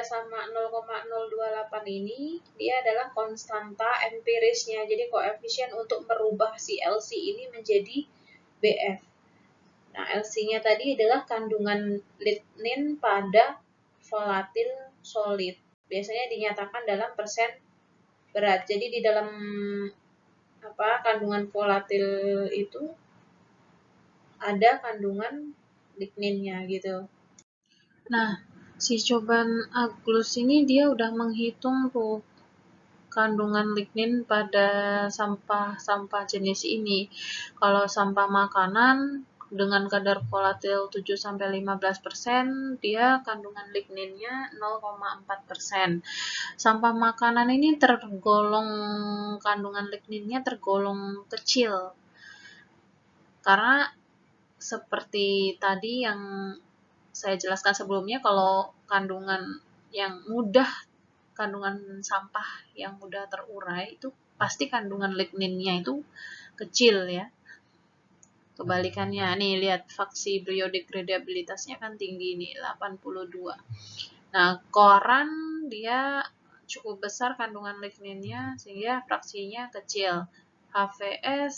sama 0,028 ini dia adalah konstanta empirisnya. Jadi koefisien untuk merubah si LC ini menjadi BF. Nah, LC-nya tadi adalah kandungan lignin pada volatil solid. Biasanya dinyatakan dalam persen berat. Jadi di dalam kandungan volatil itu ada kandungan ligninnya gitu. Nah, si Coban Aglus ini dia udah menghitung tuh kandungan lignin pada sampah-sampah jenis ini. Kalau sampah makanan dengan kadar volatil 7-15%, dia kandungan ligninnya 0,4%. Sampah makanan ini kandungan ligninnya tergolong kecil. Karena seperti tadi yang saya jelaskan sebelumnya, kalau kandungan sampah yang mudah terurai itu pasti kandungan ligninnya itu kecil ya. Kebalikannya, nih lihat fraksi biodegradabilitasnya kan tinggi nih, 82. Nah, koran dia cukup besar kandungan ligninnya sehingga fraksinya kecil. HVS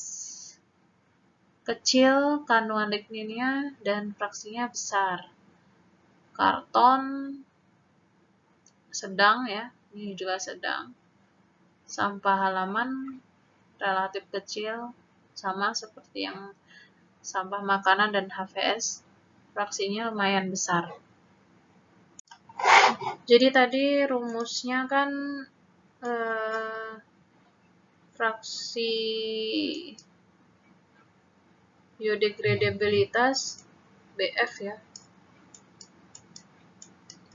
kecil kandungan ligninnya dan fraksinya besar. Karton sedang ya, ini juga sedang. Sampah halaman relatif kecil, sama seperti yang sampah makanan dan HVS, fraksinya lumayan besar. Jadi tadi rumusnya kan fraksi biodegradabilitas BF ya,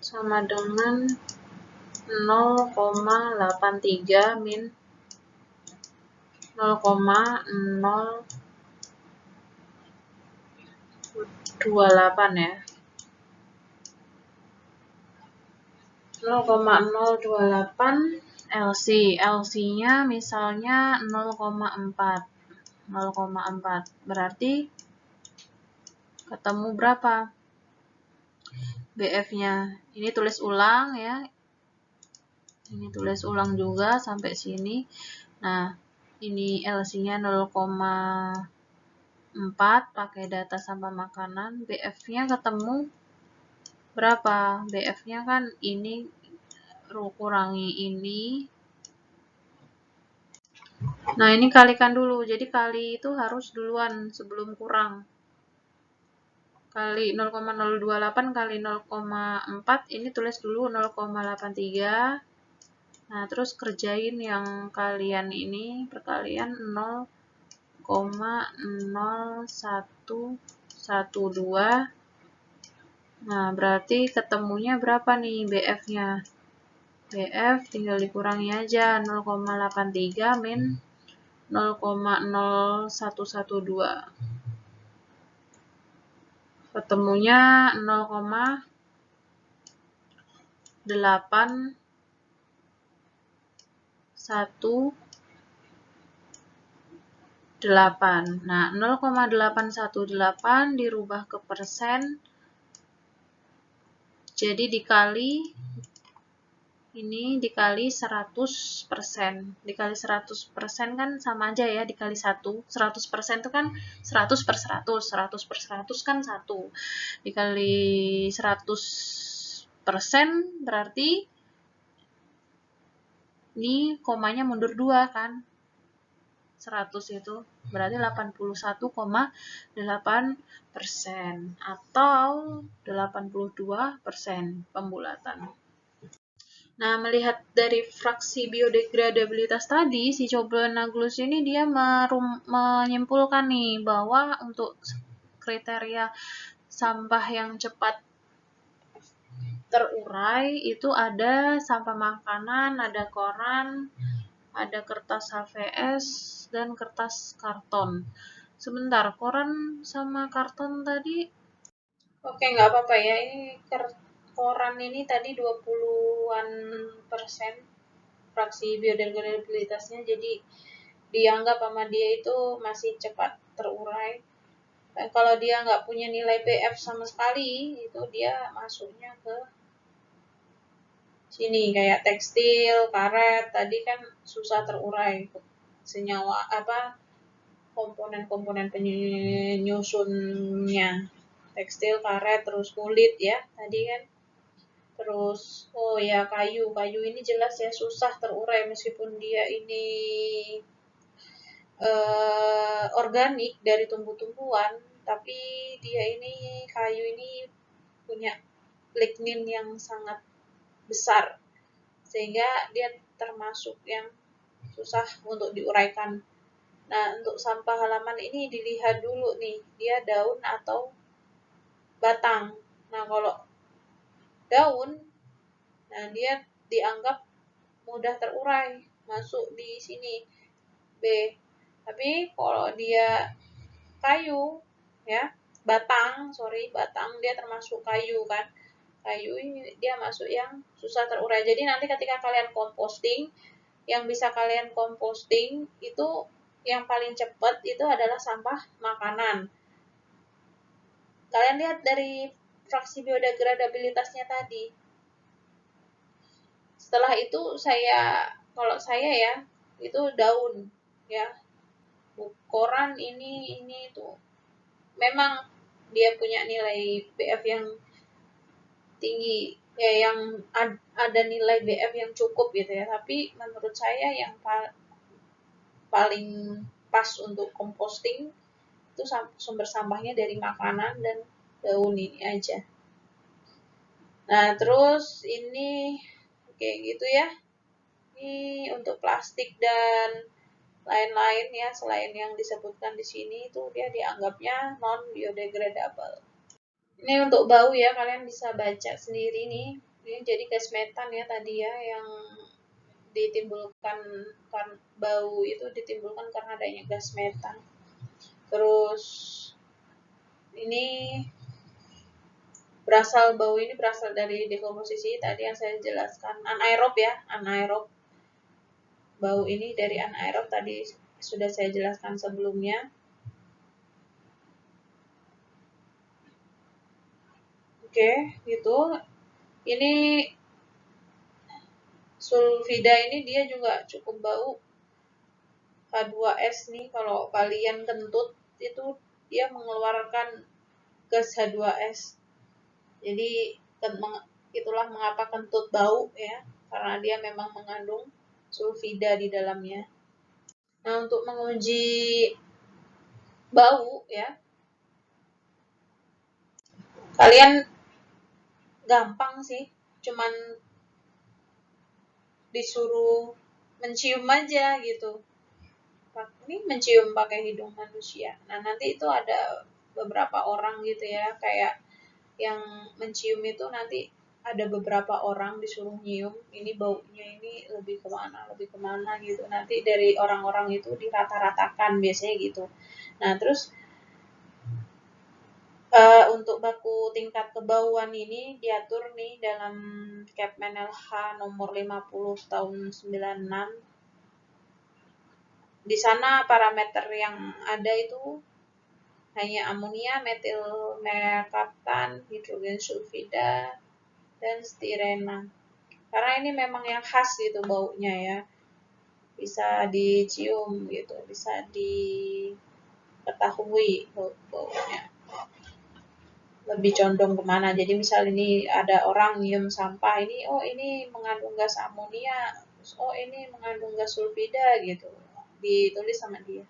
sama dengan 0,83 min 0,028 ya. 0,028 LC. LC-nya misalnya 0,4. 0,4. Berarti ketemu berapa? BF-nya. Ini tulis ulang ya. Ini tulis ulang juga sampai sini. Nah, ini LC-nya 0,4 pakai data sampah makanan. BF-nya ketemu berapa? BF-nya kan ini kurangi ini. Nah, ini kalikan dulu. Jadi kali itu harus duluan sebelum kurang. Kali 0,028 kali 0,4, ini tulis dulu 0,83. Nah, terus kerjain yang kalian ini, perkalian 0,0112. Nah, berarti ketemunya berapa nih BF-nya? BF tinggal dikurangi aja, 0,83 min 0,0112. Ketemunya 0,818. Nah, 0,818 dirubah ke persen, jadi dikali ini dikali 100%. Dikali 100% kan sama aja ya, dikali 1. 100% itu kan 100 per 100. 100 per 100 kan 1. Dikali 100% berarti ini komanya mundur 2 kan. 100 itu berarti 81,8% atau 82% pembulatan. Nah, melihat dari fraksi biodegradabilitas tadi, si Coblena-Glus ini dia menyimpulkan nih bahwa untuk kriteria sampah yang cepat terurai itu ada sampah makanan, ada koran, ada kertas HVS, dan kertas karton. Sebentar, koran sama karton tadi, oke, nggak apa-apa ya, ini koran ini tadi 20-an persen fraksi biodegradabilitasnya, jadi dianggap sama dia itu masih cepat terurai. Dan kalau dia nggak punya nilai BF sama sekali, itu dia masuknya ke sini, kayak tekstil, karet, tadi kan susah terurai senyawa komponen-komponen penyusunnya. Tekstil, karet, terus kulit ya, tadi kan. Terus, oh ya, kayu ini jelas ya susah terurai meskipun dia ini organik dari tumbuh-tumbuhan, tapi dia ini kayu ini punya lignin yang sangat besar, sehingga dia termasuk yang susah untuk diuraikan. Nah, untuk sampah halaman ini dilihat dulu nih, dia daun atau batang. Nah, kalau daun, nah dia dianggap mudah terurai, masuk di sini B. Tapi kalau dia kayu, ya, batang, dia termasuk kayu kan. Kayu ini dia masuk yang susah terurai. Jadi nanti ketika kalian composting, yang bisa kalian composting itu yang paling cepat itu adalah sampah makanan. Kalian lihat dari fraksi biodegradabilitasnya tadi. Setelah itu kalau saya ya, itu daun ya. Koran ini tuh memang dia punya nilai BF yang tinggi ya, yang ada nilai BF yang cukup gitu ya, tapi menurut saya yang paling pas untuk composting itu sumber sampahnya dari makanan dan daun ini aja. Nah, terus ini kayak gitu ya. Ini untuk plastik dan lain-lain ya selain yang disebutkan di sini itu dia dianggapnya non biodegradable. Ini untuk bau ya, kalian bisa baca sendiri nih. Ini jadi gas metan ya tadi ya yang ditimbulkan kan bau itu ditimbulkan karena adanya gas metan. Terus ini bau ini berasal dari dekomposisi tadi yang saya jelaskan, anaerob ya, anaerob. Bau ini dari anaerob tadi sudah saya jelaskan sebelumnya. Oke, gitu. Ini sulfida ini dia juga cukup bau. H2S nih kalau kalian kentut itu dia mengeluarkan gas H2S. Jadi itulah mengapa kentut bau ya, karena dia memang mengandung sulfida di dalamnya. Nah, untuk menguji bau ya, kalian gampang sih, cuman disuruh mencium aja gitu. Ini mencium pakai hidung manusia. Nah, nanti itu ada beberapa orang gitu ya, kayak yang mencium itu nanti ada beberapa orang disuruh nyium, ini baunya ini lebih kemana gitu. Nanti dari orang-orang itu dirata-ratakan biasanya gitu. Nah, terus untuk baku tingkat kebauan ini diatur nih dalam Kepmen LH nomor 50 tahun 96. Di sana parameter yang ada itu hanya amonia, metil merkaptan, hidrogen sulfida, dan stirena. Karena ini memang yang khas gitu baunya ya. Bisa dicium gitu, bisa diketahui baunya. Lebih condong kemana. Jadi misal ini ada orang nyium sampah ini, oh ini mengandung gas amonia, oh ini mengandung gas sulfida gitu. Ditulis sama dia.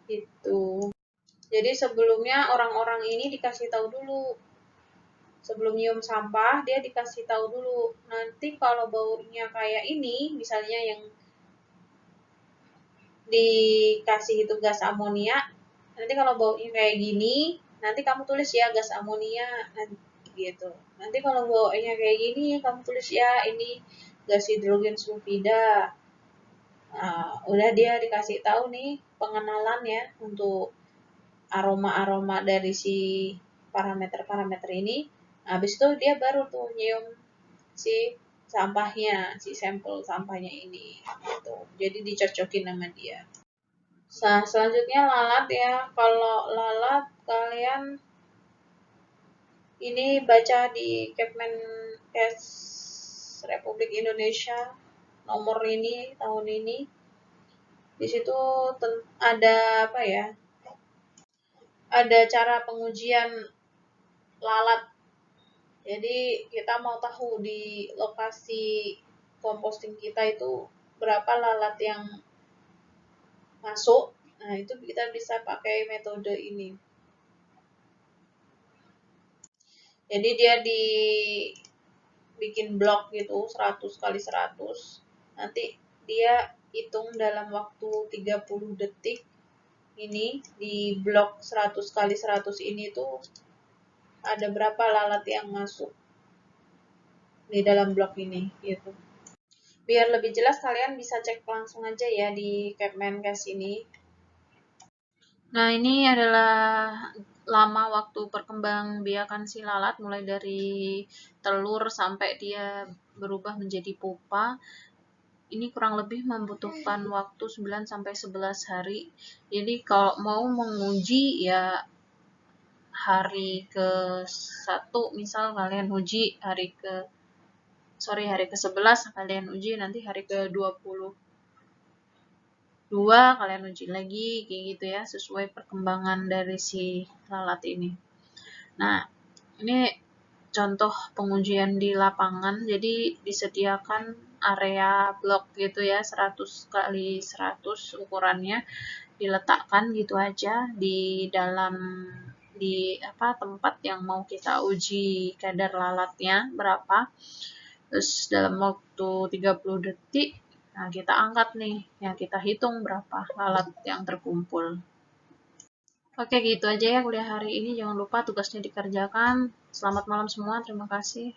Gitu. Jadi sebelumnya orang-orang ini dikasih tahu dulu. Sebelum nyium sampah, dia dikasih tahu dulu. Nanti kalau baunya kayak ini, misalnya yang dikasih itu gas amonia, nanti kalau baunya kayak gini, nanti kamu tulis ya gas amonia, gitu. Nanti kalau baunya kayak gini, kamu tulis ya ini gas hidrogen sulfida. Nah, udah dia dikasih tahu nih pengenalan ya untuk aroma-aroma dari si parameter-parameter ini. Habis itu dia baru tuh nyium si sampahnya, si sampel sampahnya ini gitu. Jadi dicocokin sama dia. Nah, selanjutnya lalat ya. Kalau lalat kalian ini baca di Kepmenkes Republik Indonesia nomor ini tahun ini. Di situ ada apa ya? Ada cara pengujian lalat. Jadi kita mau tahu di lokasi composting kita itu berapa lalat yang masuk. Nah, itu kita bisa pakai metode ini. Jadi dia dibikin blok gitu 100 kali 100. Nanti dia hitung dalam waktu 30 detik. Ini di blok 100 kali 100 ini tuh ada berapa lalat yang masuk di dalam blok ini gitu. Biar lebih jelas kalian bisa cek langsung aja ya di Kepmenkes ini. Nah, ini adalah lama waktu perkembangbiakan si lalat mulai dari telur sampai dia berubah menjadi pupa. Ini kurang lebih membutuhkan waktu 9 sampai 11 hari. Jadi kalau mau menguji ya hari ke-1 misal kalian uji hari ke-11 kalian uji, nanti hari ke-22 kalian uji lagi kayak gitu ya, sesuai perkembangan dari si lalat ini. Nah, ini contoh pengujian di lapangan. Jadi disediakan area blok gitu ya, 100 kali 100 ukurannya, diletakkan gitu aja di dalam tempat yang mau kita uji kadar lalatnya berapa. Terus dalam waktu 30 detik Nah, kita angkat nih, ya kita hitung berapa lalat yang terkumpul. Oke, gitu aja ya kuliah hari ini. Jangan lupa tugasnya dikerjakan. Selamat malam semua, terima kasih.